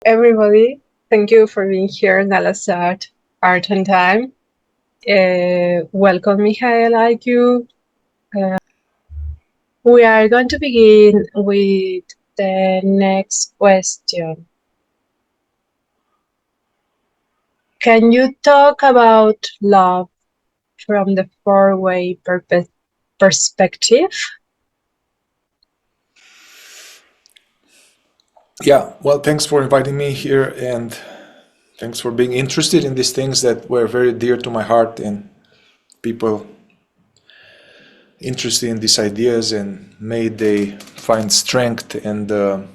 everybody. Thank you for being here in Alasart.Art and Time. Welcome, Mihai Algiu. We are going to begin with the next question. Can you talk about love from the four-way perspective? Yeah, well, thanks for inviting me here, and thanks for being interested in these things that were very dear to my heart, and people interested in these ideas, and may they find strength and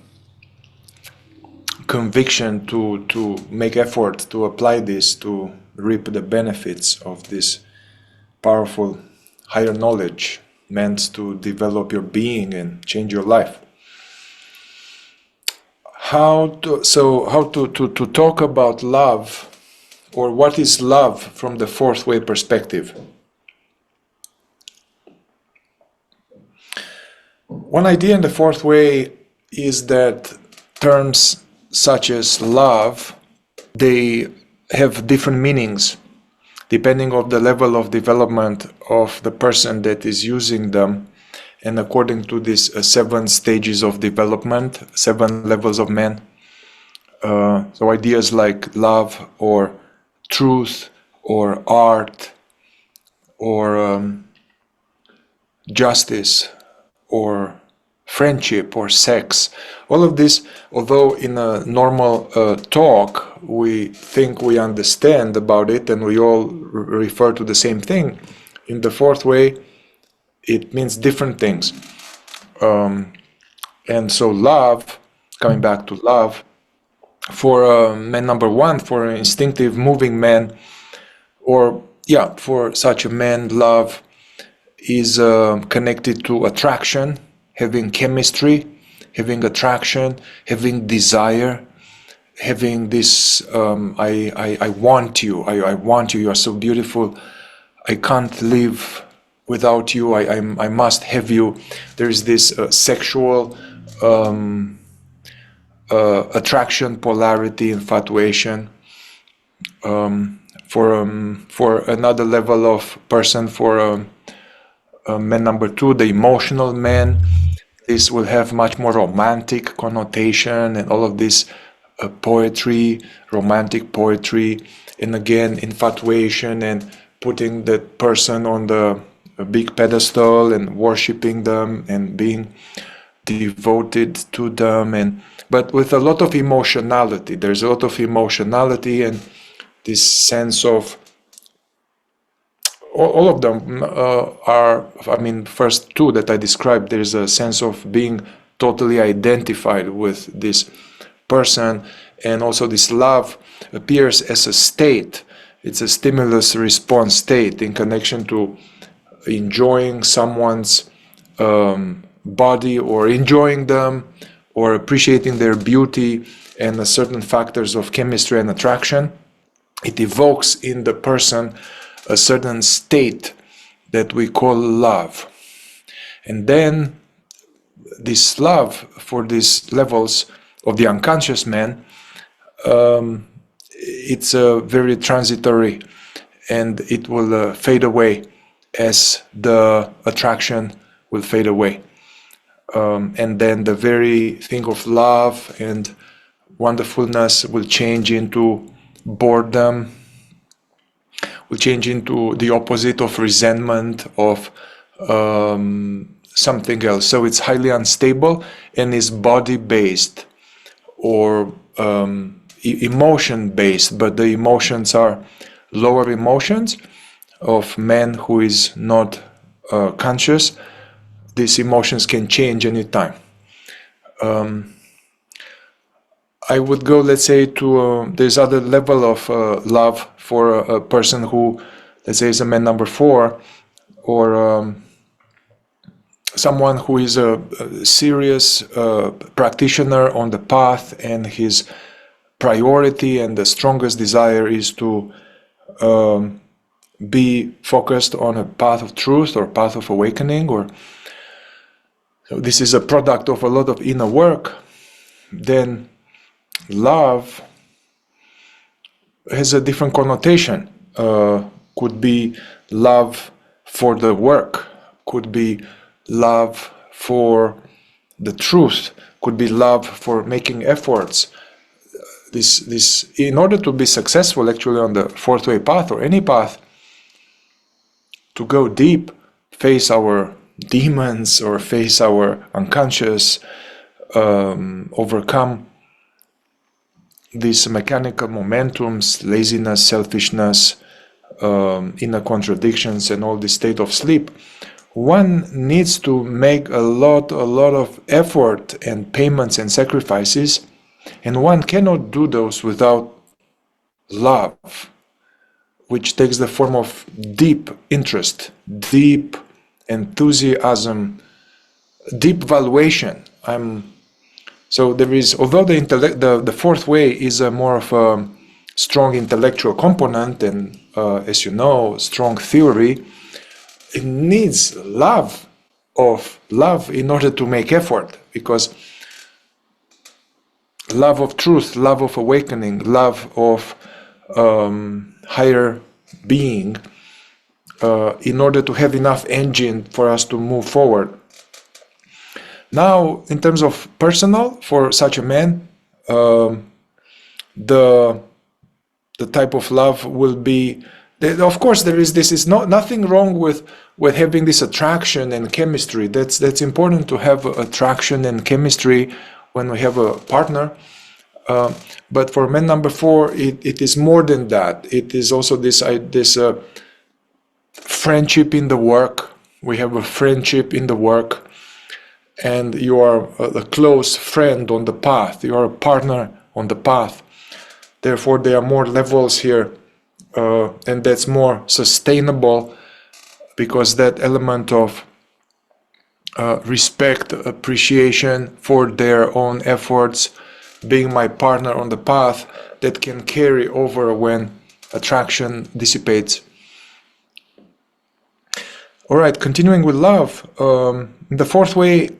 conviction to make effort to apply this, to reap the benefits of this powerful higher knowledge meant to develop your being and change your life. How to talk about love, or what is love from the fourth way perspective? One idea in the fourth way is that terms such as love, they have different meanings depending on the level of development of the person that is using them, and according to these 7 stages of development, 7 levels of man. So ideas like love or truth or art or justice or friendship or sex, all of this, although in a normal talk we think we understand about it and we all refer to the same thing, in the fourth way it means different things. And so love, coming back to love, for man number 1, for an instinctive moving man, or for such a man, love is connected to attraction, having chemistry, having attraction, having desire, having this I want you, I want you, you are so beautiful, I can't live without you, I must have you. There is this sexual attraction, polarity, infatuation. For another level of person, for man number 2, the emotional man, this will have much more romantic connotation and all of this poetry, romantic poetry, and again infatuation and putting that person on the big pedestal and worshipping them and being devoted to them, but with a lot of emotionality. There's a lot of emotionality and this sense of all of them are, I mean, first 2 that I described, there's a sense of being totally identified with this person, and also this love appears as a state. It's a stimulus response state in connection to enjoying someone's body, or enjoying them, or appreciating their beauty and certain factors of chemistry and attraction. It evokes in the person a certain state that we call love. And then this love, for these levels of the unconscious man, it's very transitory, and it will fade away as the attraction will fade away. And then the very thing of love and wonderfulness will change into boredom, will change into the opposite of resentment, of something else. So it's highly unstable and is body-based or emotion-based, but the emotions are lower emotions of man who is not conscious. These emotions can change anytime. I would go, let's say, to there's other level of love for a person who, let's say, is a man number 4, or someone who is a serious practitioner on the path, and his priority and the strongest desire is to be focused on a path of truth or path of awakening, or so this is a product of a lot of inner work. Then love has a different connotation. Could be love for the work, could be love for the truth, could be love for making efforts. This in order to be successful actually on the fourth way path or any path, to go deep, face our demons or face our unconscious, overcome these mechanical momentums, laziness, selfishness, inner contradictions, and all this state of sleep, one needs to make a lot of effort and payments and sacrifices, and one cannot do those without love, which takes the form of deep interest, deep enthusiasm, deep valuation. So there is, although the fourth way is a more of a strong intellectual component and, as you know, strong theory, it needs love in order to make effort, because love of truth, love of awakening, love of higher being, in order to have enough engine for us to move forward. Now, in terms of personal, for such a man, the type of love will be, of course, there is nothing wrong with having this attraction and chemistry. That's important to have attraction and chemistry when we have a partner. But for man number 4, it is more than that. It is also this friendship in the work. We have a friendship in the work, and you are a close friend on the path. You are a partner on the path. Therefore, there are more levels here, and that's more sustainable, because that element of respect, appreciation for their own efforts, being my partner on the path, that can carry over when attraction dissipates. All right, continuing with love. In the fourth way,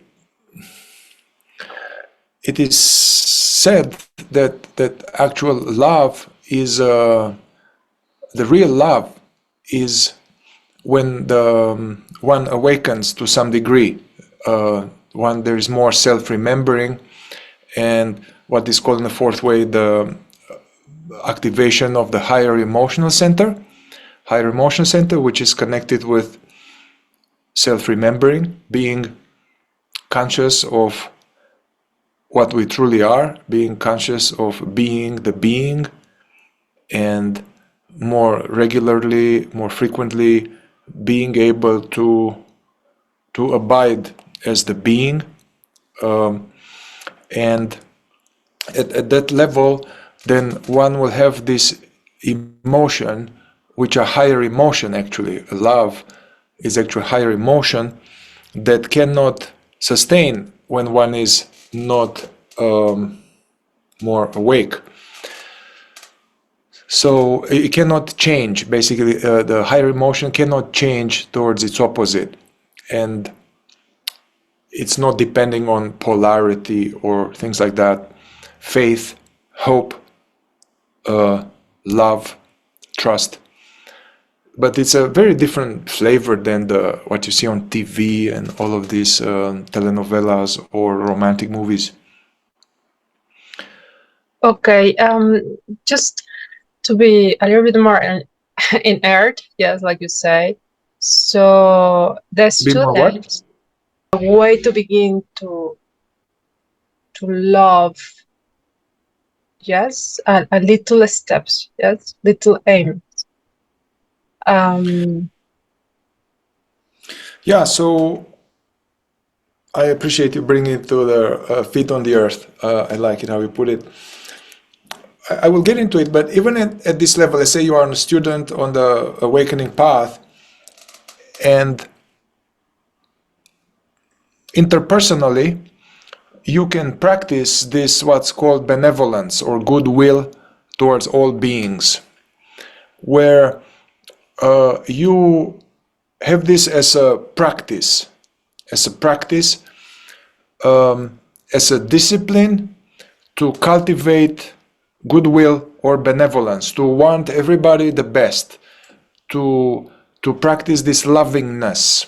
it is said that actual love is the real love is when one awakens to some degree. When there is more self-remembering, and what is called in the fourth way the activation of the higher emotional center, which is connected with self-remembering, being conscious of what we truly are, being conscious of being the being, and more regularly, more frequently, being able to abide as the being. And at that level, then one will have this emotion, which a higher emotion actually. Love is actually a higher emotion that cannot sustain when one is not more awake. So it cannot change. Basically, the higher emotion cannot change towards its opposite, and it's not depending on polarity or things like that. Faith, hope, love, trust. But it's a very different flavor than what you see on TV and all of these telenovelas or romantic movies. Okay, just to be a little bit more in earth, yes, like you say. So the students, a way to begin to love, yes, a little steps, yes, little aims. Yeah, so I appreciate you bringing it to the feet on the earth. I like it how you put it. I will get into it, but even at this level, let's say you are a student on the awakening path, and interpersonally, you can practice this, what's called benevolence or goodwill towards all beings, where you have this as a practice, as a discipline to cultivate goodwill or benevolence, to want everybody the best, to practice this lovingness,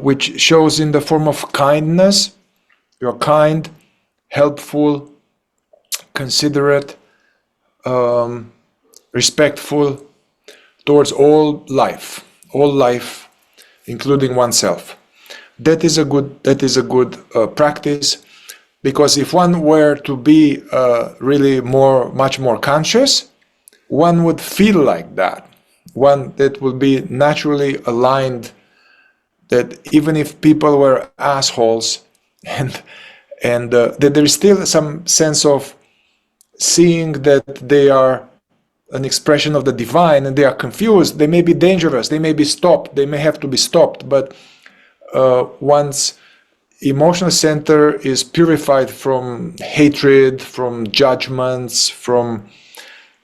which shows in the form of kindness. You're kind, helpful, considerate, respectful towards all life, including oneself. That is a good practice, because if one were to be really much more conscious, one would feel like that. One that would be naturally aligned, that even if people were assholes, and that there is still some sense of seeing that they are an expression of the divine, and they are confused, they may be dangerous, they may be stopped, they may have to be stopped, but one's emotional center is purified from hatred, from judgments, from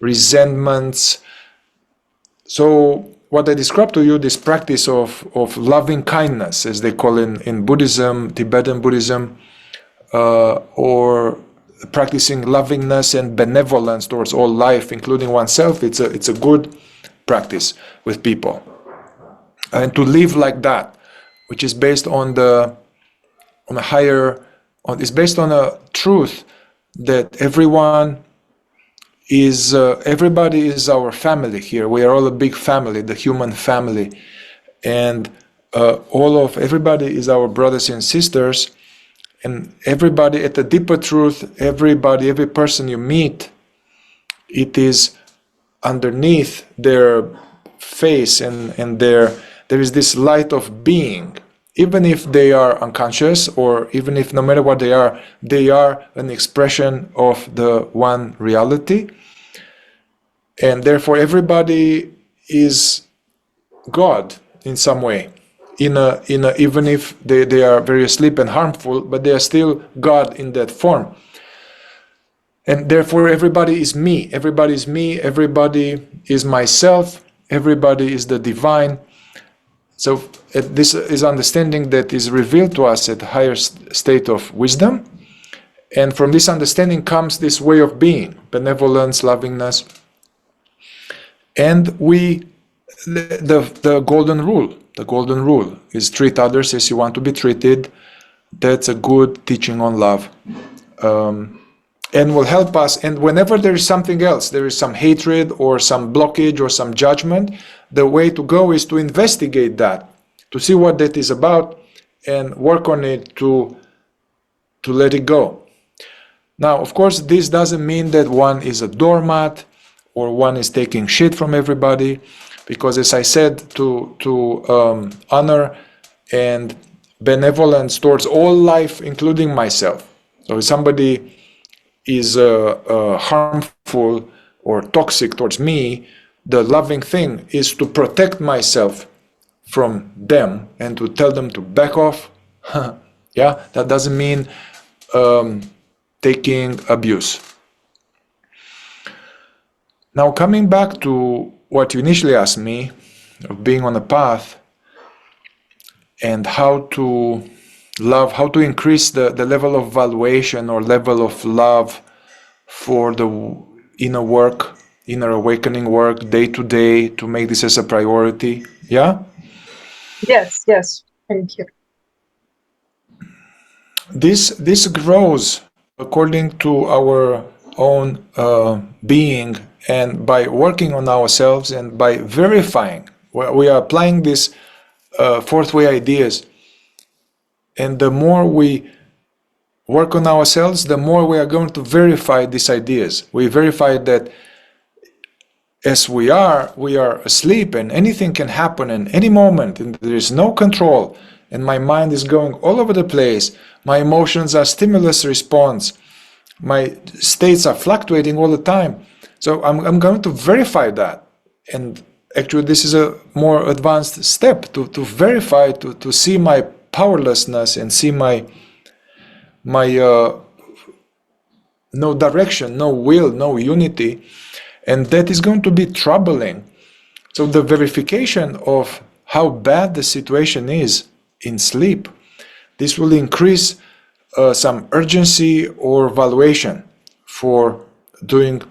resentments. So what I described to you, this practice of loving kindness, as they call in Buddhism, Tibetan Buddhism, or practicing lovingness and benevolence towards all life, including oneself, it's a good practice with people. And to live like that, which is based on is based on a truth that everybody is our family here. We are all a big family, the human family, and everybody is our brothers and sisters. And everybody, at the deeper truth, every person you meet, it is underneath their face, and there is this light of being. Even if they are unconscious, or even if no matter what they are an expression of the one reality. And therefore everybody is God in some way. Even if they are very asleep and harmful, but they are still God in that form. And therefore everybody is me, everybody is myself, everybody is the divine. So this is understanding that is revealed to us at a higher state of wisdom. And from this understanding comes this way of being, benevolence, lovingness. And the golden rule is treat others as you want to be treated. That's a good teaching on love, and will help us. And whenever there is something else, there is some hatred or some blockage or some judgment, the way to go is to investigate that, to see what that is about, and work on it to let it go. Now, of course, this doesn't mean that one is a doormat or one is taking shit from everybody, because, as I said, to honor and benevolence towards all life, including myself. So if somebody is harmful or toxic towards me, the loving thing is to protect myself from them and to tell them to back off. Yeah, that doesn't mean taking abuse. Now, coming back to what you initially asked me, of being on a path, and how to love, how to increase the level of valuation or level of love for the inner work, inner awakening work, day to day, to make this as a priority. Yeah? Yes, thank you. This grows according to our own being, and by working on ourselves and by verifying. We are applying these fourth way ideas, and the more we work on ourselves, the more we are going to verify these ideas. We verify that as we are asleep, and anything can happen in any moment, and there is no control, and my mind is going all over the place. My emotions are stimulus response. My states are fluctuating all the time. So I'm going to verify that. And actually this is a more advanced step to verify, to see my powerlessness and see my no direction, no will, no unity. And that is going to be troubling. So the verification of how bad the situation is in sleep, this will increase some urgency or valuation for doing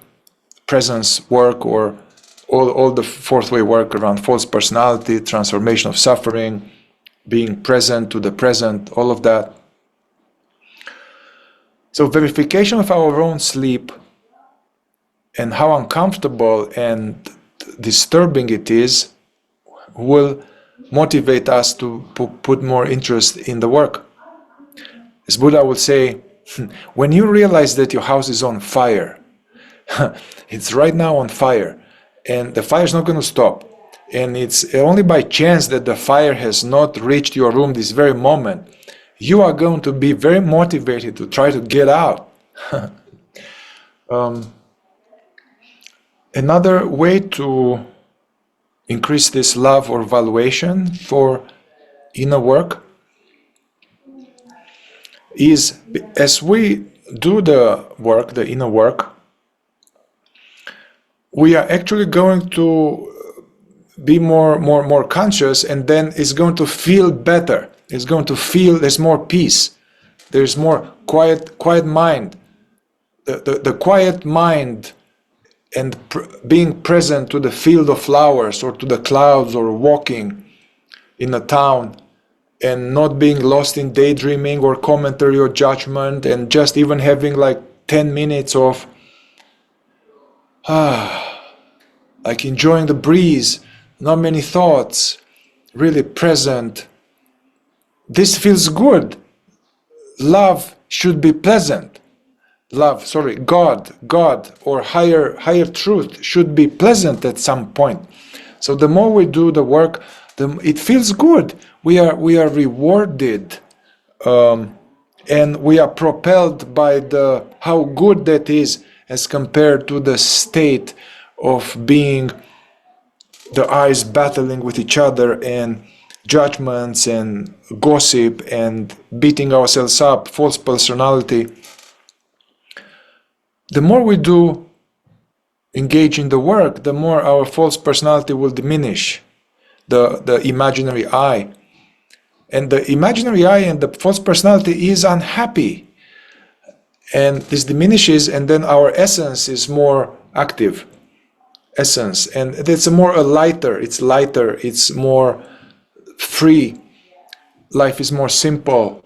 presence work or all the fourth way work around false personality, transformation of suffering, being present to the present, all of that. So verification of our own sleep and how uncomfortable and disturbing it is will motivate us to put more interest in the work. As Buddha would say, when you realize that your house is on fire, it's right now on fire, and the fire is not going to stop, and it's only by chance that the fire has not reached your room this very moment, you are going to be very motivated to try to get out. Another way to increase this love or valuation for inner work is, as we do the work, the inner work, we are actually going to be more conscious, and then it's going to feel better. It's going to feel there's more peace, there's more quiet mind. The quiet mind and being present to the field of flowers or to the clouds or walking in a town and not being lost in daydreaming or commentary or judgment, and just even having like 10 minutes of like enjoying the breeze, not many thoughts, really present. This feels good. Love should be pleasant. God or higher truth should be pleasant at some point. So the more we do the work, it feels good. We are rewarded, and we are propelled by how good that is as compared to the state of being the eyes battling with each other and judgments and gossip and beating ourselves up, false personality. The more we do engage in the work, the more our false personality will diminish, the imaginary I. And the imaginary I and the false personality is unhappy. And this diminishes, and then our essence is more active. Essence. And it's lighter, it's more free. Life is more simple.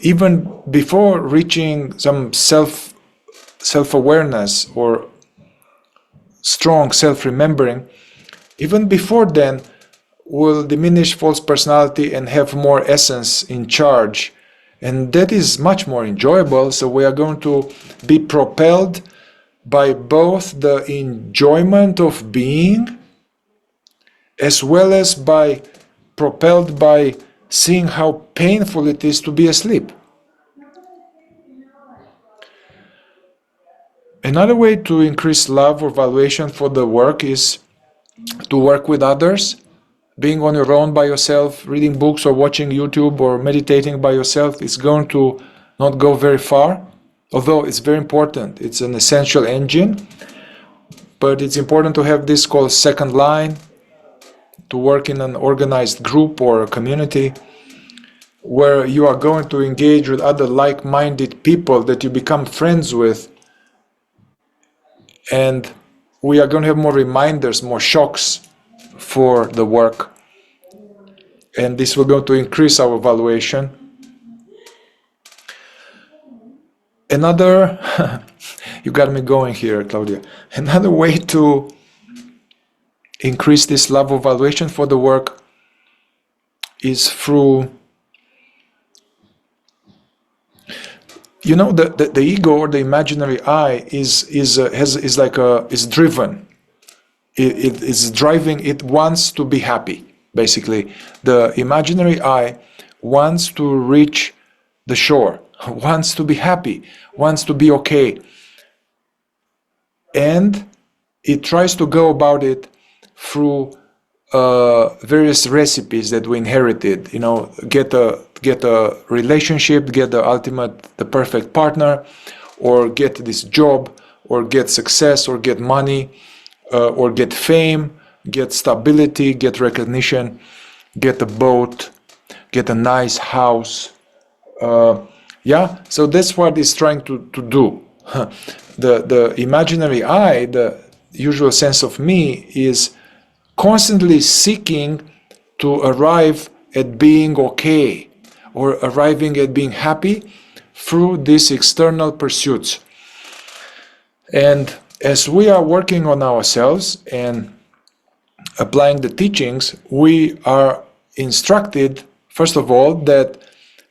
Even before reaching some self-awareness or strong self-remembering, even before then, we'll diminish false personality and have more essence in charge. And that is much more enjoyable. So we are going to be propelled by both the enjoyment of being as well as propelled by seeing how painful it is to be asleep. Another way to increase love or valuation for the work is to work with others. Being on your own by yourself, reading books or watching YouTube or meditating by yourself is going to not go very far, although it's very important. It's an essential engine, but it's important to have this called second line, to work in an organized group or a community where you are going to engage with other like-minded people that you become friends with, and we are going to have more reminders, more shocks for the work, and this will go to increase our valuation. Another, you got me going here, Claudia. Another way to increase this love of valuation for the work is through, the ego or the imaginary I is driven. It is driving. It wants to be happy. Basically, the imaginary I wants to reach the shore, wants to be happy, wants to be okay, and it tries to go about it through various recipes that we inherited. Get a relationship, get the perfect partner, or get this job, or get success, or get money, or get fame, get stability, get recognition, get a boat, get a nice house, Yeah, so that's what it's trying to do. The imaginary I, the usual sense of me, is constantly seeking to arrive at being okay or arriving at being happy through these external pursuits. And as we are working on ourselves and applying the teachings, we are instructed, first of all, that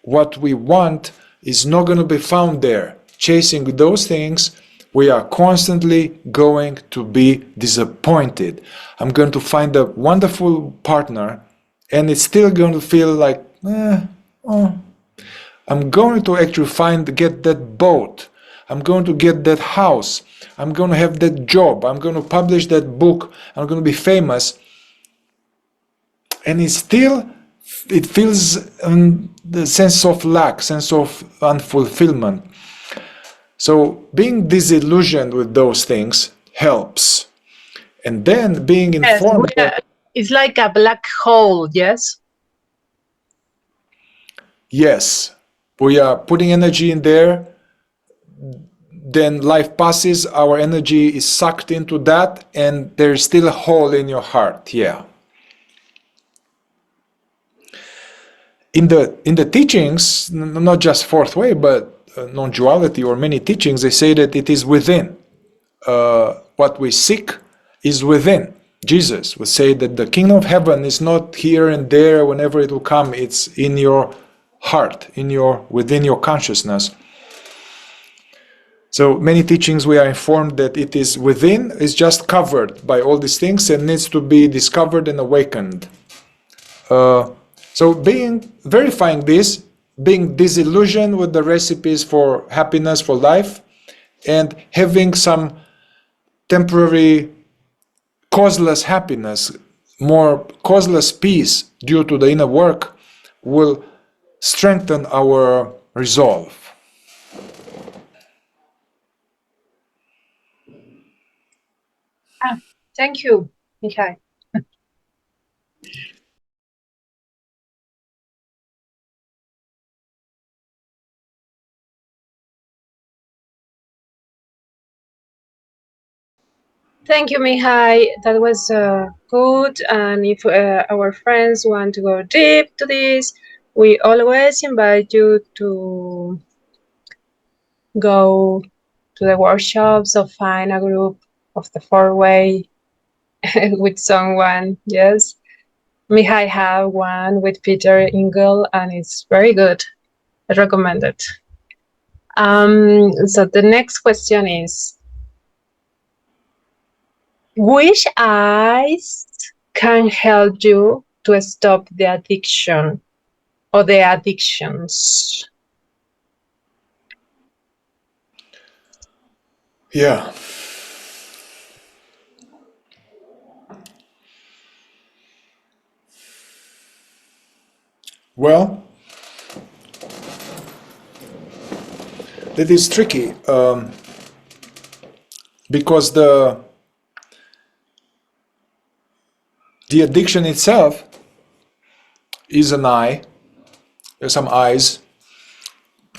what we want is not going to be found there. Chasing those things, we are constantly going to be disappointed. I'm going to find a wonderful partner, and it's still going to feel like, oh. I'm going to actually get that boat. I'm going to get that house. I'm going to have that job. I'm going to publish that book. I'm going to be famous. And it feels the sense of lack, sense of unfulfillment. So being disillusioned with those things helps. And then being informed that, it's like a black hole, yes? yes, we are putting energy in there, then life passes, our energy is sucked into that, and there's still a hole in your heart. Yeah. In the teachings, not just fourth way, but non-duality or many teachings, they say that it is within. What we seek is within. Jesus would say that the kingdom of heaven is not here and there whenever it will come. It's in your heart, within your consciousness. So many teachings we are informed that it is within, is just covered by all these things and needs to be discovered and awakened. So verifying this, being disillusioned with the recipes for happiness, for life, and having some temporary causeless happiness, more causeless peace due to the inner work, will strengthen our resolve. Thank you, Mihai. Thank you, Mihai. That was good. And if our friends want to go deep to this, we always invite you to go to the workshops or find a group of the four-way with someone. Yes. Mihai have one with Peter Engel, and it's very good. I recommend it. So the next question is, which eyes can help you to stop the addiction or the addictions? Yeah. Well, that is tricky because the addiction itself is an eye. There's some eyes,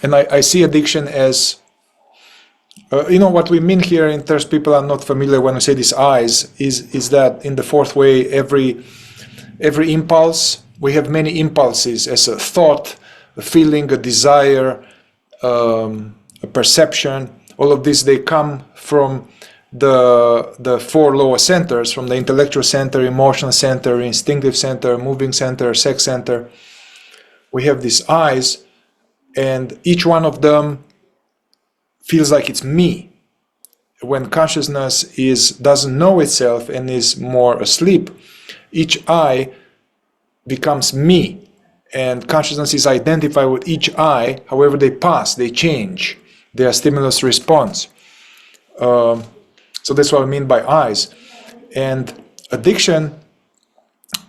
and I see addiction as what we mean here, in terms people are not familiar when we say these eyes, is that in the fourth way, every impulse, we have many impulses as a thought, a feeling, a desire, a perception. All of this, they come from the four lower centers, from the intellectual center, emotional center, instinctive center, moving center, sex center. We have these eyes, and each one of them feels like it's me. When consciousness doesn't know itself and is more asleep, each eye becomes me, and consciousness is identified with each eye. However, they pass, they change, they are stimulus response. So that's what I mean by eyes. And addiction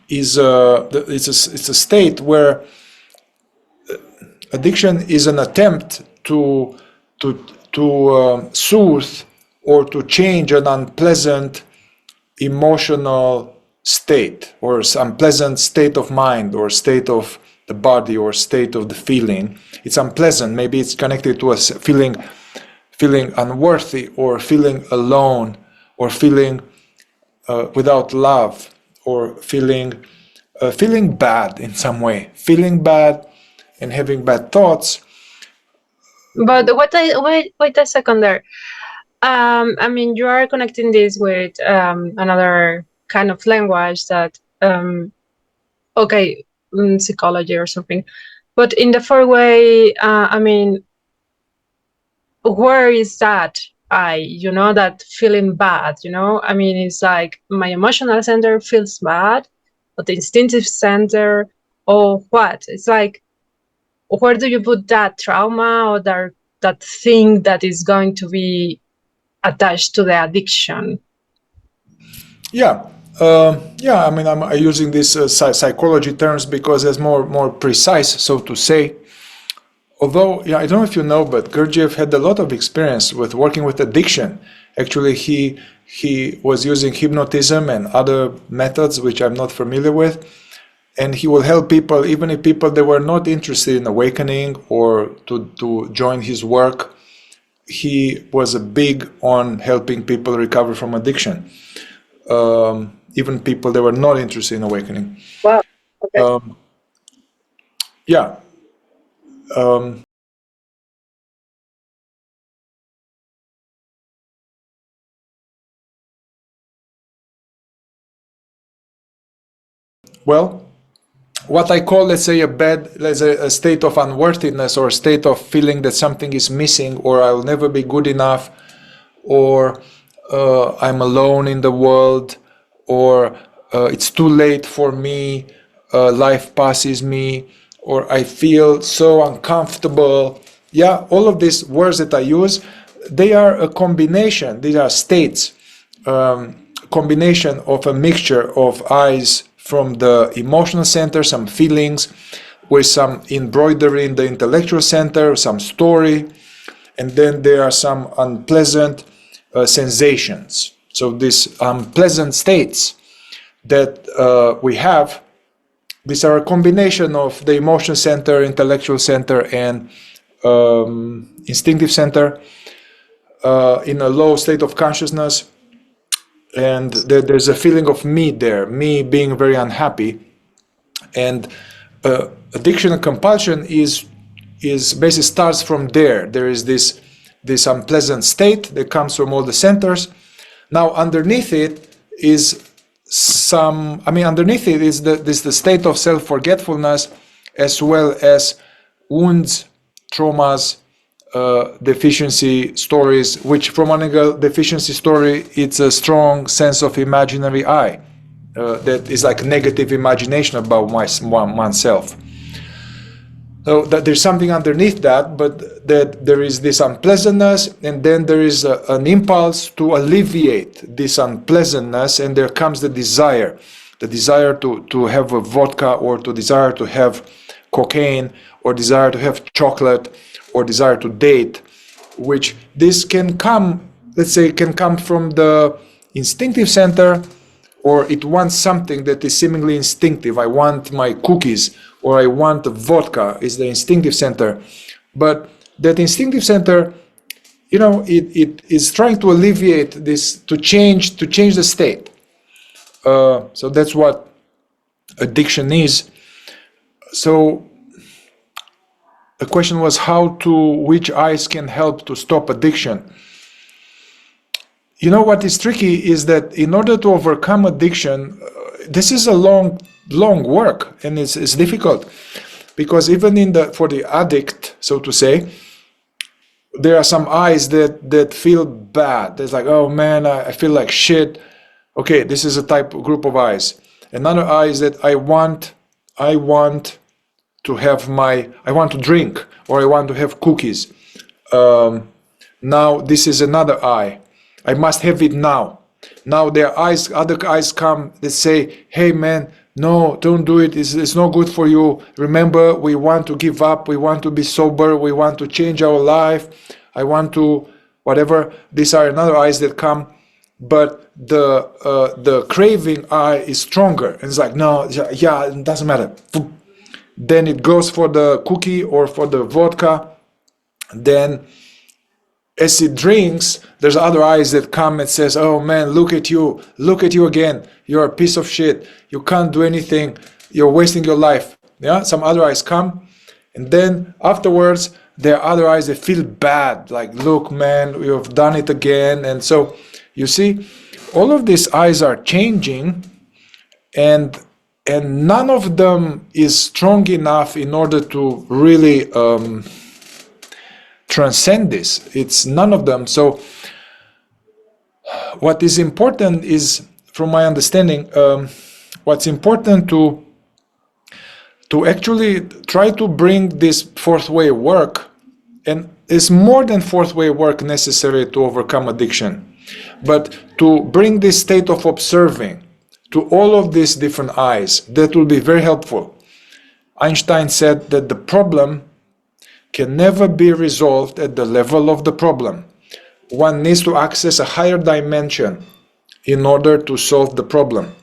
is it's a state where addiction is an attempt to soothe or to change an unpleasant emotional state or some unpleasant state of mind or state of the body or state of the feeling. It's unpleasant. Maybe it's connected to a feeling unworthy, or feeling alone, or feeling without love, or feeling bad in some way, feeling bad and having bad thoughts. But wait a second there. I mean, you are connecting this with another kind of language that, okay, psychology or something. But in the fourth way, I mean, where is that that feeling bad, I mean, it's like my emotional center feels bad, but the instinctive center, or what? It's like, where do you put that trauma, or that thing that is going to be attached to the addiction? Yeah. I mean, I'm using these psychology terms because it's more precise, so to say. Although, I don't know if you know, but Gurdjieff had a lot of experience with working with addiction. Actually, he was using hypnotism and other methods which I'm not familiar with, and he will help people, even if people that were not interested in awakening or to join his work. He was big on helping people recover from addiction, even people that were not interested in awakening. Wow. Okay. Yeah. Well, what I call, let's say, a state of unworthiness, or a state of feeling that something is missing, or I'll never be good enough, or I'm alone in the world, or it's too late for me, life passes me, or I feel so uncomfortable. Yeah, all of these words that I use, they are a combination, these are states, combination of a mixture of eyes from the emotional center, some feelings, with some embroidery in the intellectual center, some story, and then there are some unpleasant sensations. So these unpleasant states that we have, these are a combination of the emotional center, intellectual center, and instinctive center in a low state of consciousness. And there's a feeling of me there, me being very unhappy. And addiction and compulsion is basically starts from there. There is this unpleasant state that comes from all the centers. Now underneath it is the state of self-forgetfulness, as well as wounds, traumas, deficiency stories, which from one angle, deficiency story, it's a strong sense of imaginary I. That is like negative imagination about oneself. So that there's something underneath that, but that there is this unpleasantness, and then there is an impulse to alleviate this unpleasantness, and there comes the desire to have a vodka, or to desire to have cocaine, or desire to have chocolate, or desire to date, which this can come, let's say, can come from the instinctive center, or it wants something that is seemingly instinctive. I want my cookies, or I want vodka, is the instinctive center. But that instinctive center, it is trying to alleviate this, to change the state. So that's what addiction is. So the question was which eyes can help to stop addiction. What is tricky is that in order to overcome addiction, this is a long work, and it's difficult, because even for the addict, so to say, there are some eyes that feel bad. There's like, oh man, I feel like shit. Okay, this is a group of eyes. Another eye is that I want to drink, or I want to have cookies. Now this is another eye. I must have it now. Now other eyes come that say, hey man, no, don't do it. It's not good for you. Remember, we want to give up. We want to be sober. We want to change our life. I want to, whatever. These are another eyes that come, but the craving eye is stronger. And it's like, no, yeah, it doesn't matter. then it goes for the cookie or for the vodka. Then as it drinks, there's other eyes that come and says, oh man, look at you again, you're a piece of shit, you can't do anything, you're wasting your life. Yeah, some other eyes come, and then afterwards there are other eyes that feel bad, like, look man, you've done it again. And so you see, all of these eyes are changing, and none of them is strong enough in order to really transcend this. It's none of them. So what is important is, from my understanding, what's important to actually try to bring this fourth way work, and it's more than fourth way work necessary to overcome addiction, but to bring this state of observing to all of these different eyes, that will be very helpful. Einstein said that the problem can never be resolved at the level of the problem. One needs to access a higher dimension in order to solve the problem.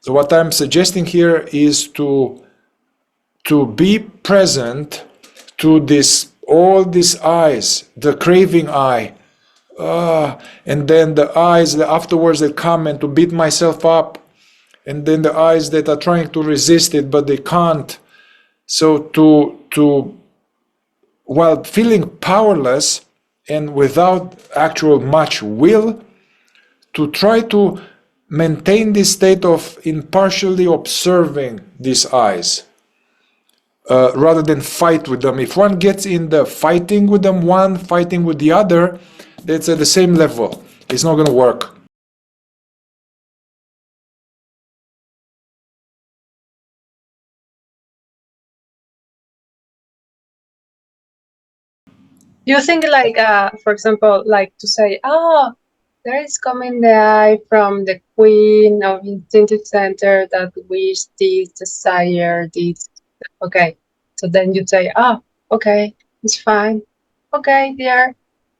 So what I'm suggesting here is to be present to this, all these eyes, the craving eye, and then the eyes that afterwards that come, and to beat myself up, and then the eyes that are trying to resist it but they can't. So to while feeling powerless and without actual much will, to try to maintain this state of impartially observing these eyes, rather than fight with them. If one gets in the fighting with them, one fighting with the other, that's at the same level. It's not going to work. You think like, for example, like to say, oh, there is coming the eye from the queen of instinctive center that wish this, desire this. Okay, so then you say, oh, okay, it's fine. Okay, dear,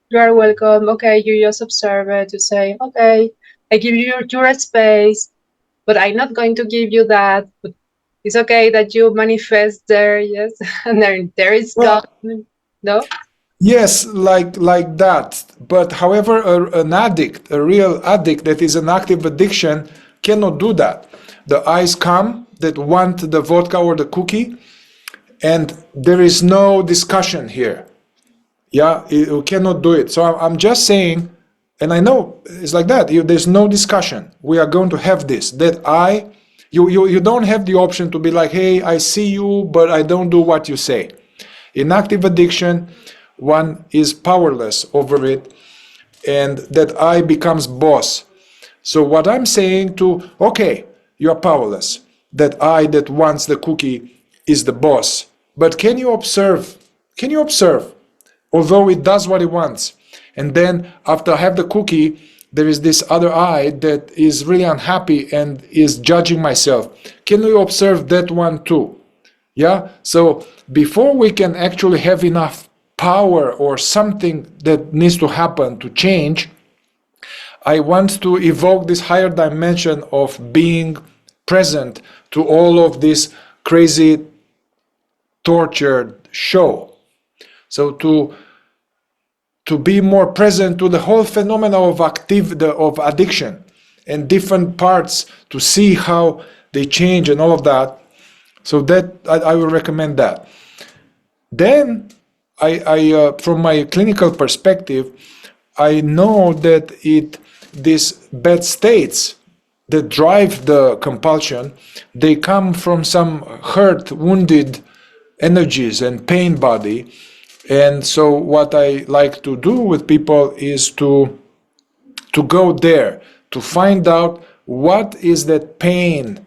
you are welcome. Okay, you just observe it. You say, okay, I give you your space, but I'm not going to give you that. But it's okay that you manifest there, yes, and there is God. No? Yes, like that. But however, an addict, a real addict that is an active addiction, cannot do that. The eyes come that want the vodka or the cookie, and there is no discussion here. Yeah, you cannot do it. So I'm just saying, and I know it's like that. There's no discussion. We are going to have this. That you don't have the option to be like, hey, I see you, but I don't do what you say. In active addiction, one is powerless over it, and that I becomes boss. So what I'm saying to, okay, you are powerless. That I that wants the cookie is the boss. But can you observe? Can you observe? Although it does what it wants. And then after I have the cookie, there is this other I that is really unhappy and is judging myself. Can you observe that one too? Yeah, so before we can actually have enough power or something that needs to happen to change, I want to evoke this higher dimension of being present to all of this crazy tortured show. So to be more present to the whole phenomena of addiction and different parts, to see how they change and all of that. So that I will recommend that. Then I from my clinical perspective, I know that these bad states that drive the compulsion, they come from some hurt, wounded energies and pain body. And so what I like to do with people is to go there, to find out what is that pain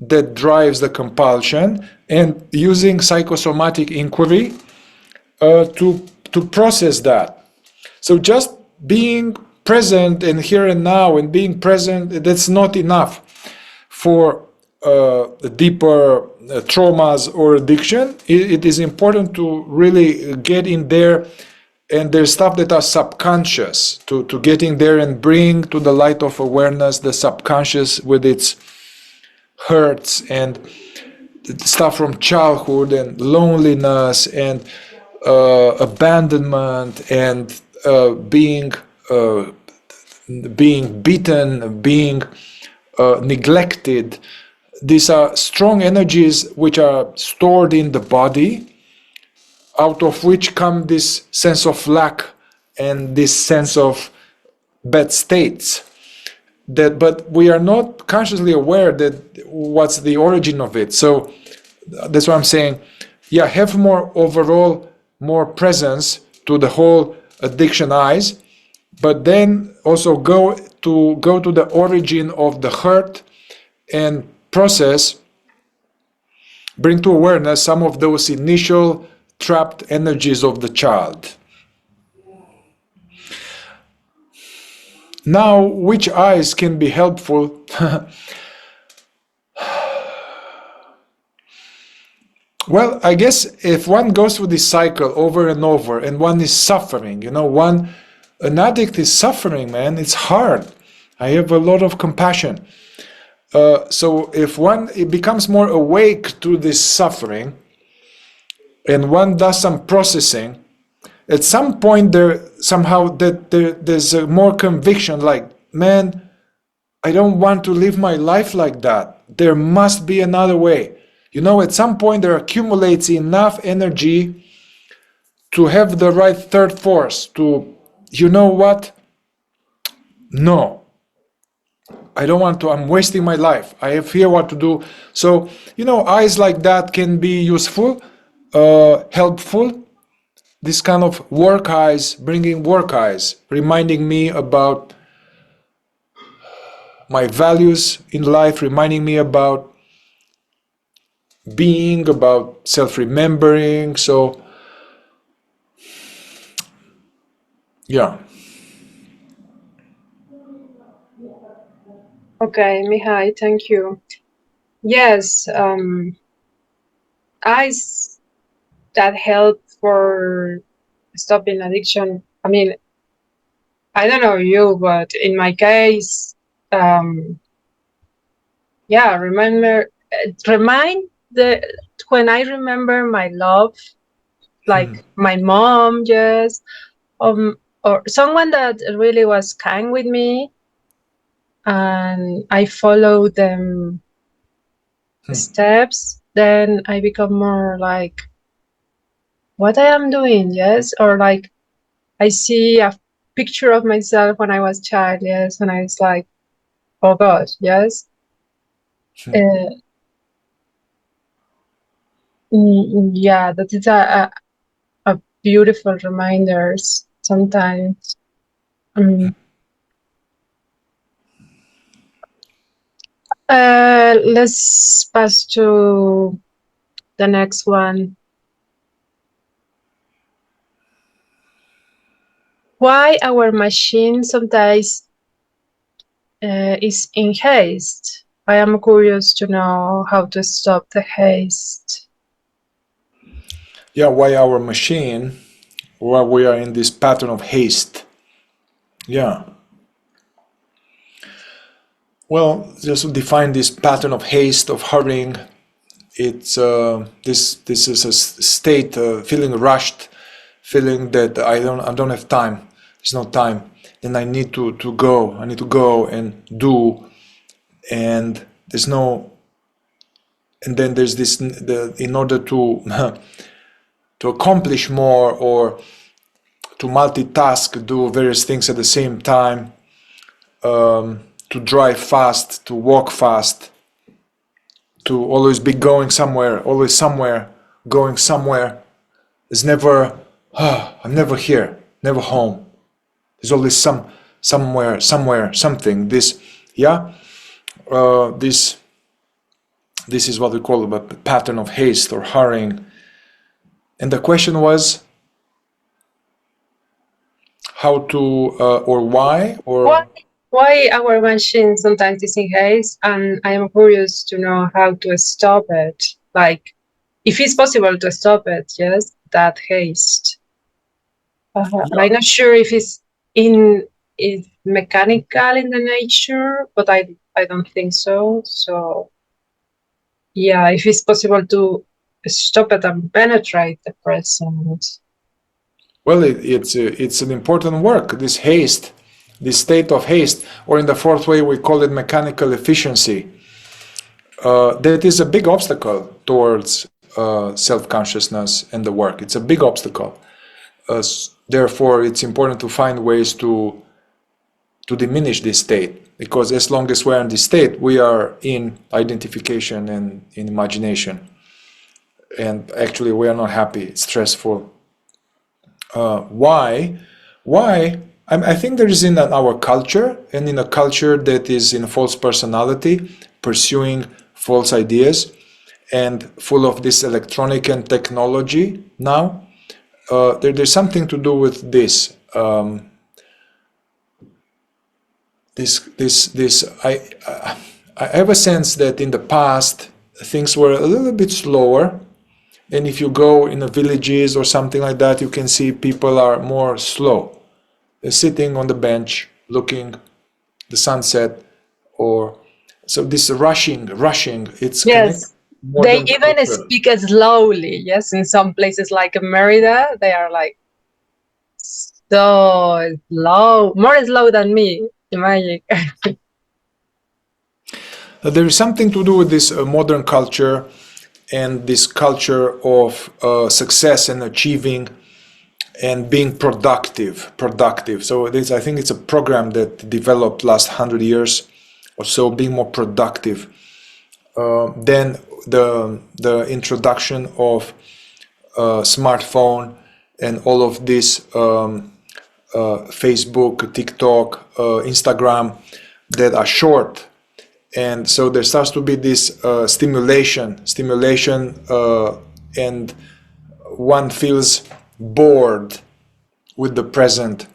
that drives the compulsion, and using psychosomatic inquiry to process that. So just being present and here and now and being present, that's not enough for deeper traumas or addiction. It is important to really get in there, and there's stuff that are subconscious, to get in there and bring to the light of awareness the subconscious with its hurts and stuff from childhood and loneliness and abandonment and being beaten, being neglected. These are strong energies which are stored in the body, out of which come this sense of lack and this sense of bad states. But we are not consciously aware that what's the origin of it. So that's why I'm saying, yeah, have more overall, more presence to the whole addiction eyes, but then also go to the origin of the hurt and process, bring to awareness some of those initial trapped energies of the child. Now, which eyes can be helpful? Well, I guess if one goes through this cycle over and over and one is suffering, an addict is suffering, man, it's hard. I have a lot of compassion. So if it becomes more awake to this suffering and one does some processing, at some point there's a more conviction, like, man, I don't want to live my life like that. There must be another way. At some point there accumulates enough energy to have the right third force to, what? No, I don't want to, I'm wasting my life. I have here what to do. So, eyes like that can be useful, helpful. This kind of work eyes, bringing work eyes, reminding me about my values in life, reminding me about being, about self-remembering. So, yeah. Okay, Mihai, thank you. Yes, eyes that help for stopping addiction. I mean, I don't know you, but in my case, yeah, remind when I remember my love, like my mom, yes, or someone that really was kind with me, and I follow them steps, then I become more like what I am doing, yes, or like I see a picture of myself when I was child, yes, and I was like, oh God, yes. Yeah, that is a beautiful reminders sometimes. Let's pass to the next one. Why our machine sometimes is in haste? I am curious to know how to stop the haste. Yeah, why our machine, why we are in this pattern of haste. Yeah. Well, just to define this pattern of haste, of hurrying. It's this is a state, feeling rushed, feeling that I don't have time. There's no time, and I need to go. I need to go and do, and there's no. And then there's this in order to to accomplish more or to multitask, do various things at the same time, to drive fast, to walk fast, to always be going somewhere, always somewhere, going somewhere. It's never, I'm never here, never home. There's always somewhere, something. This, yeah, this is what we call a pattern of haste or hurrying. And the question was how to, or why, or why our machine sometimes is in haste, and I am curious to know how to stop it. Like, if it's possible to stop it, yes, that haste. I'm not sure if it's mechanical in the nature, but I don't think so. So yeah, if it's possible to stop it and penetrate the present. Well, it's an important work, this haste, this state of haste, or in the fourth way we call it mechanical efficiency. That is a big obstacle towards self-consciousness and the work. It's a big obstacle. Therefore, it's important to find ways to diminish this state, because as long as we're in this state, we are in identification and in imagination. And actually, we are not happy. It's stressful. Why? I think there is in our culture, and in a culture that is in false personality, pursuing false ideas, and full of this electronic and technology now. There's something to do with this. I have a sense that in the past things were a little bit slower. And if you go in the villages or something like that, you can see people are more slow. They're sitting on the bench, looking the sunset, or so this rushing. It's yes. They even culture. Speak slowly. Yes, in some places like Merida, they are like so slow, more slow than me. Imagine. There is something to do with this modern culture and this culture of success and achieving and being productive. So I think it's a program that developed last 100 years or so, being more productive. Then the introduction of smartphone and all of this Facebook, TikTok, Instagram that are short. And so there starts to be this stimulation, and one feels bored with the present.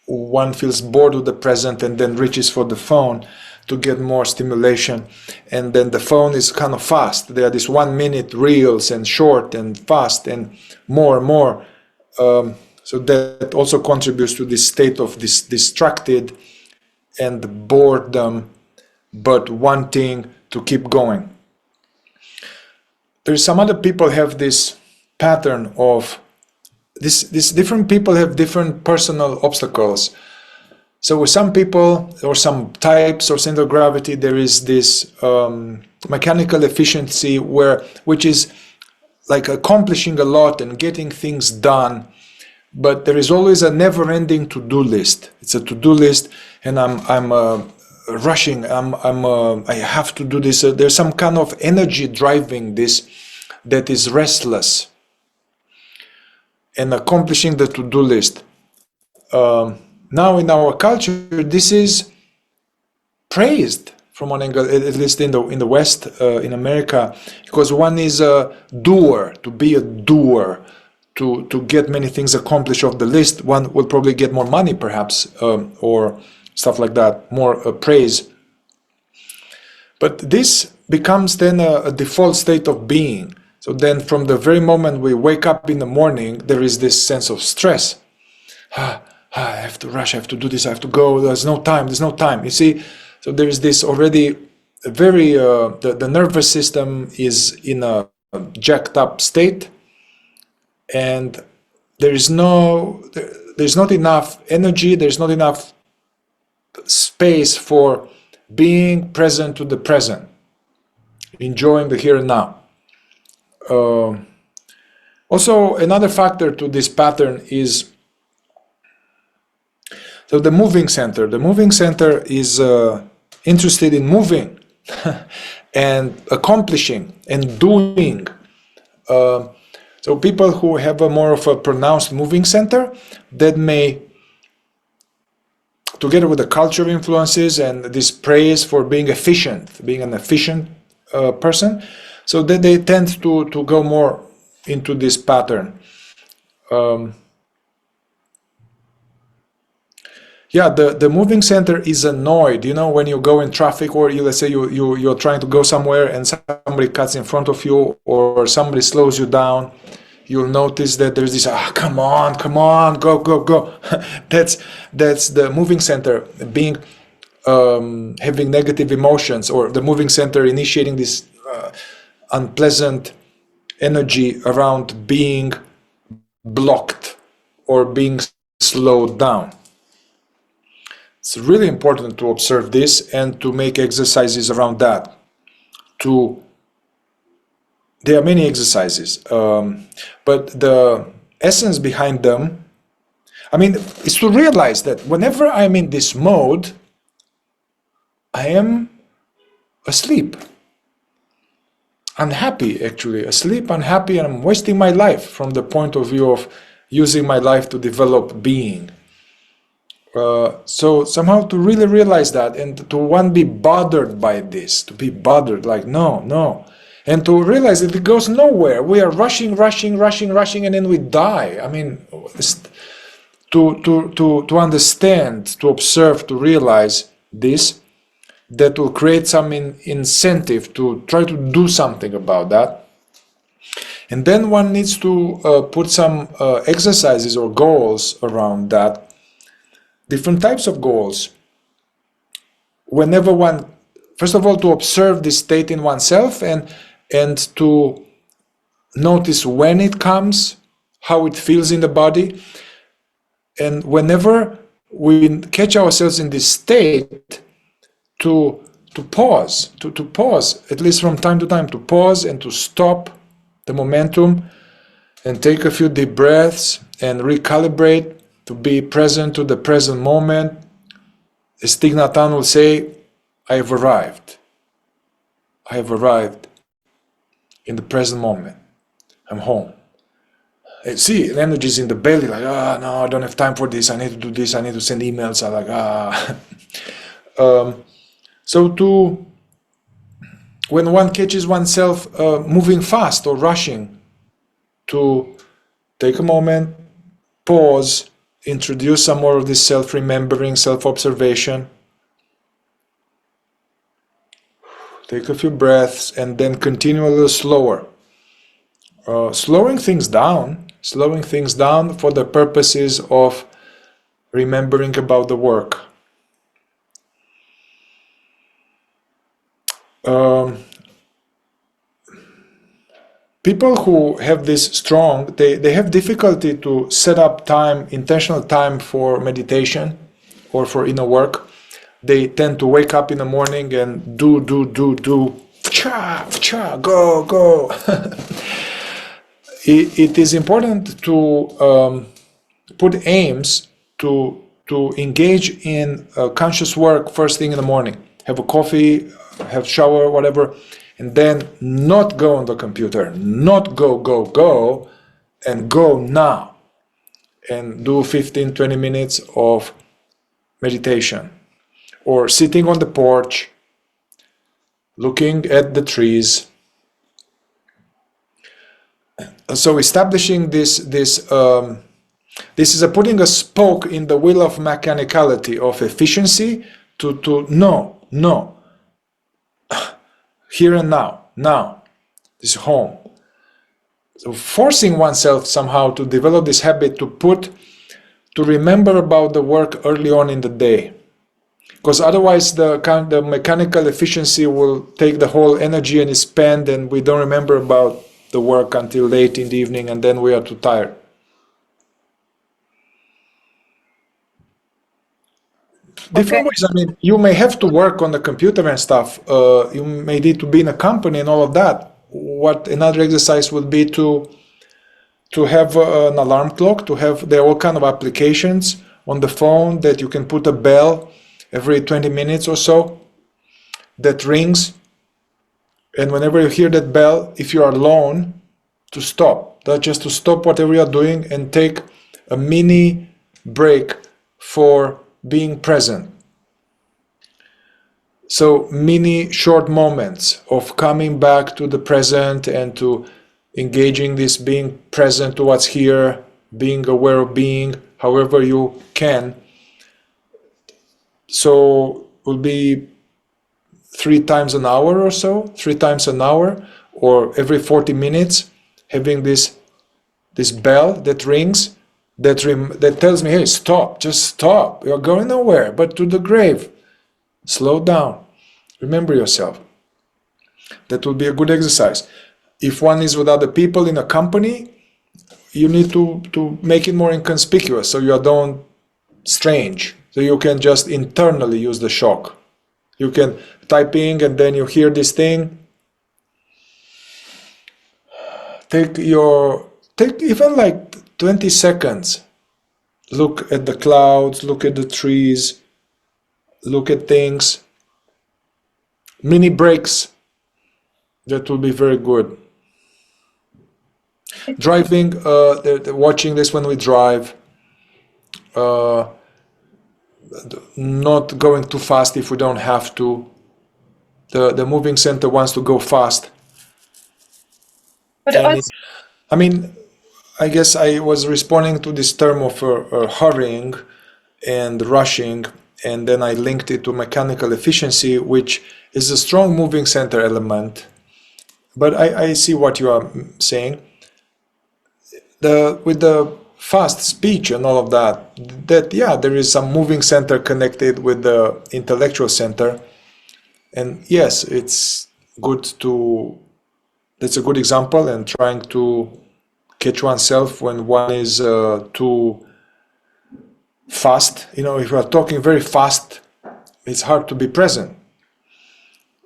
One feels bored with the present and then reaches for the phone to get more stimulation. And then the phone is kind of fast. There are these 1 minute reels and short and fast and more and more. So that also contributes to this state of this distracted and boredom, but wanting to keep going. There's some other people have this pattern of this different people have different personal obstacles. So with some people or some types or center of gravity, there is this mechanical efficiency which is like accomplishing a lot and getting things done, but there is always a never-ending to-do list. It's a to-do list, and I'm rushing. I have to do this. There's some kind of energy driving this that is restless and accomplishing the to-do list. Now in our culture, this is praised from one angle, at least in the West, in America, because one is a doer, to be a doer, to get many things accomplished off the list. One will probably get more money, perhaps, or stuff like that, more praise. But this becomes then a default state of being. So then from the very moment we wake up in the morning, there is this sense of stress. I have to rush, I have to do this, I have to go, there's no time. You see, so there is this already very, the nervous system is in a jacked up state, and there's not enough energy, there's not enough space for being present to the present, enjoying the here and now. Also, another factor to this pattern is so the moving center. The moving center is interested in moving and accomplishing and doing. So people who have a more of a pronounced moving center, that may, together with the cultural influences and this praise for being efficient, being an efficient person, so that they tend to go more into this pattern. Yeah, the moving center is annoyed, you know, when you go in traffic, or let's say you're trying to go somewhere and somebody cuts in front of you, or somebody slows you down. You'll notice that there's this, come on, go. That's the moving center being having negative emotions, or the moving center initiating this, unpleasant energy around being blocked or being slowed down. It's really important to observe this and to make exercises around that. There are many exercises, but the essence behind them, is to realize that whenever I'm in this mode, I am asleep. Unhappy, actually. Asleep, unhappy, and I'm wasting my life from the point of view of using my life to develop being. So somehow to really realize that and to one be bothered by this, to be bothered, like no. And to realize that it goes nowhere. We are rushing, and then we die. To understand, to observe, to realize this, that will create some incentive to try to do something about that. And then one needs to put some exercises or goals around that. Different types of goals. Whenever one, first of all, to observe this state in oneself and to notice when it comes, how it feels in the body. And whenever we catch ourselves in this state, to pause, to pause, at least from time to time, to pause and to stop the momentum and take a few deep breaths and recalibrate, to be present to the present moment. As Thich Nhat Hanh will say, I have arrived. I have arrived in the present moment. I'm home. I see energies in the belly, like, no, I don't have time for this, I need to do this, I need to send emails, I'm like, So when one catches oneself moving fast or rushing, to take a moment, pause, introduce some more of this self-remembering, self-observation, take a few breaths, and then continue a little slower. Slowing things down for the purposes of remembering about the work. People who have this strong, they have difficulty to set up time, intentional time for meditation or for inner work. They tend to wake up in the morning and do, go. It is important to put aims to engage in conscious work first thing in the morning. Have a coffee, have shower, whatever, and then not go on the computer, not go, and go now. And do 15-20 minutes of meditation. Or sitting on the porch, looking at the trees. So establishing this is putting a spoke in the wheel of mechanicality, of efficiency, to no, here and now, this is home. So forcing oneself somehow to develop this habit to remember about the work early on in the day, because otherwise the mechanical efficiency will take the whole energy and is spent, and we don't remember about the work until late in the evening, and then we are too tired. Different ways. You may have to work on the computer and stuff. You may need to be in a company and all of that. What another exercise would be to have an alarm clock. There are all kind of applications on the phone that you can put a bell every 20 minutes or so that rings, and whenever you hear that bell, if you are alone, to stop. That's just to stop whatever you are doing and take a mini break for being present. So mini short moments of coming back to the present and to engaging this being present to what's here, being aware of being, however you can. So it will be 3 times an hour or so, 3 times an hour, or every 40 minutes, having this bell that rings, that tells me, hey, stop, just stop. You're going nowhere but to the grave. Slow down. Remember yourself. That will be a good exercise. If one is with other people in a company, you need to make it more inconspicuous so you don't strange. So you can just internally use the shock. You can typing and then you hear this thing. Take even like 20 seconds. Look at the clouds, look at the trees, look at things. Mini breaks. That will be very good. Driving, watching this when we drive. Not going too fast if we don't have to. The moving center wants to go fast. But And I mean, I guess I was responding to this term of hurrying and rushing, and then I linked it to mechanical efficiency, which is a strong moving center element. But I see what you are saying. With the fast speech and all of that yeah, there is some moving center connected with the intellectual center. And yes, it's good to, that's a good example, and trying to catch oneself when one is too fast. You know, if you are talking very fast, it's hard to be present.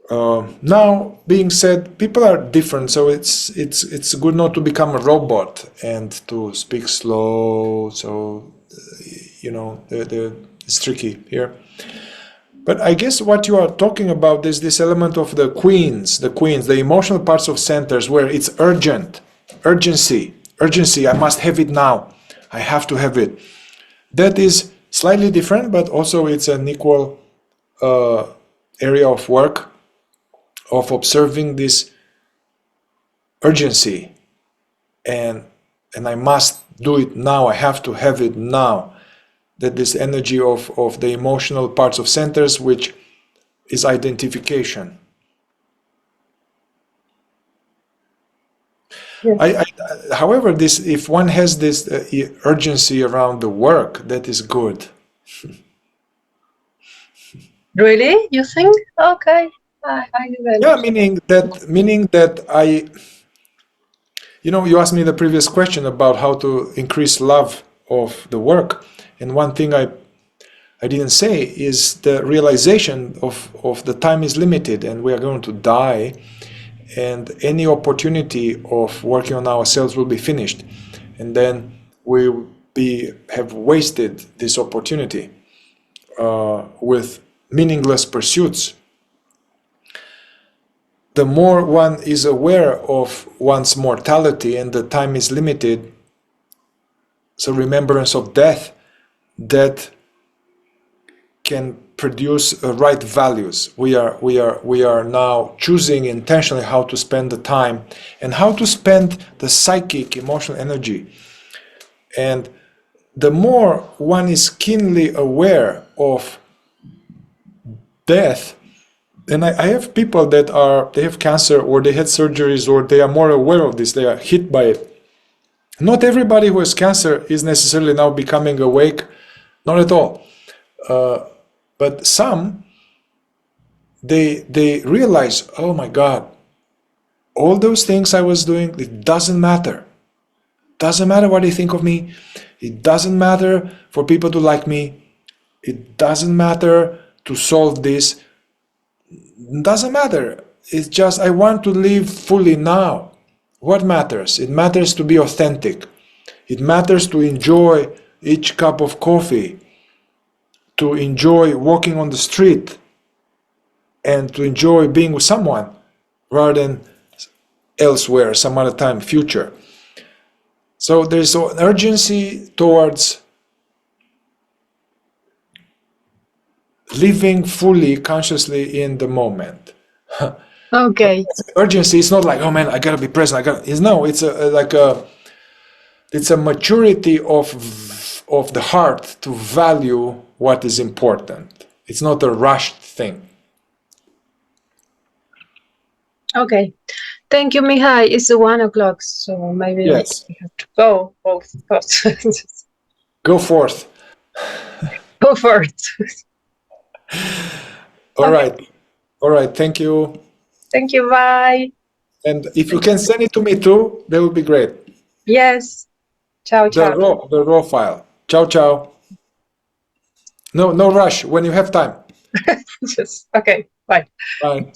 Now, being said, people are different, so it's good not to become a robot and to speak slow. So, you know, it's tricky here. But I guess what you are talking about is this element of the queens, the emotional parts of centers where it's urgency. I must have it now. I have to have it. That is slightly different, but also it's an equal area of work of observing this urgency, and I must do it now. I have to have it now. That this energy of the emotional parts of centers, which is identification. yes. However, this, if one has this urgency around the work, that is good. Really? You think? Okay. I Yeah, meaning that you know, you asked me the previous question about how to increase love of the work, and one thing I didn't say is the realization of the time is limited and we are going to die, and any opportunity of working on ourselves will be finished, and then we will have wasted this opportunity with meaningless pursuits. The more one is aware of one's mortality and the time is limited, so remembrance of death, that can produce right values. We are now choosing intentionally how to spend the time and how to spend the psychic emotional energy. And the more one is keenly aware of death, and I have people that they have cancer or they had surgeries or they are more aware of this, they are hit by it. Not everybody who has cancer is necessarily now becoming awake, not at all. But some, they realize, oh my God, all those things I was doing, it doesn't matter. Doesn't matter what they think of me. It doesn't matter for people to like me. It doesn't matter to solve this. It doesn't matter. It's just I want to live fully now. What matters? It matters to be authentic. It matters to enjoy each cup of coffee, to enjoy walking on the street, and to enjoy being with someone rather than elsewhere, some other time, future. So there's an urgency towards living fully, consciously in the moment. Okay. Urgency is not like, oh man, I gotta be present. It's a maturity of the heart to value what is important. It's not a rushed thing. Okay. Thank you, Mihai. It's 1 o'clock, so maybe Yes. we have to go both. Go forth. Go for it. All right. All right. Thank you. Thank you. Bye. And if you can send it to me too, that would be great. Yes. Ciao, ciao. The raw file. Ciao, ciao. No rush when you have time. Just okay. Bye. Bye.